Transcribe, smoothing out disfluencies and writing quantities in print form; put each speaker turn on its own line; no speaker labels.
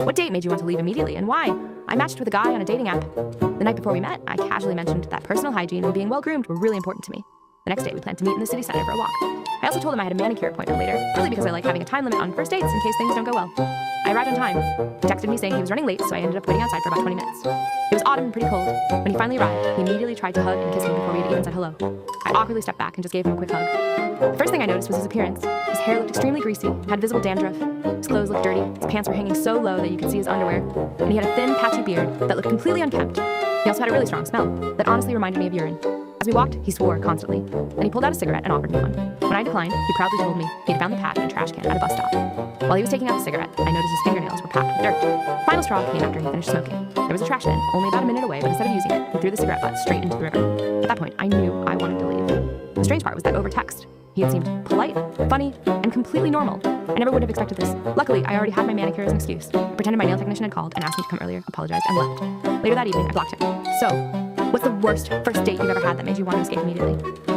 What date made you want to leave immediately, and why? I matched with a guy on a dating app. The night before we met, I casually mentioned that personal hygiene and being well-groomed were really important to me. The next day, we planned to meet in the city center for a walk. I also told him I had a manicure appointment later, really because I like having a time limit on first dates in case things don't go well. I arrived on time. He texted me saying he was running late, so I ended up waiting outside for about 20 minutes. It was autumn and pretty cold. When he finally arrived, he immediately tried to hug and kiss me before we had even said hello. I awkwardly stepped back and just gave him a quick hug. The first thing I noticed was his appearance. His hair looked extremely greasy, had visible dandruff. His clothes looked dirty, his pants were hanging so low that you could see his underwear, and he had a thin, patchy beard that looked completely unkempt. He also had a really strong smell that honestly reminded me of urine. As we walked, he swore constantly. Then he pulled out a cigarette and offered me one. When I declined, he proudly told me he had found the patch in a trash can at a bus stop. While he was taking out the cigarette, I noticed his fingernails were packed with dirt. The final straw came after he finished smoking. There was a trash bin only about a minute away, but instead of using it, he threw the cigarette butt straight into the river. At that point, I knew I wanted to leave. The strange part was that over text, he had seemed polite, funny, and completely normal. I never would have expected this. Luckily, I already had my manicure as an excuse. I pretended my nail technician had called and asked me to come earlier, apologized, and left. Later that evening, I blocked him. So, what's the worst first date you've ever had that made you want to escape immediately?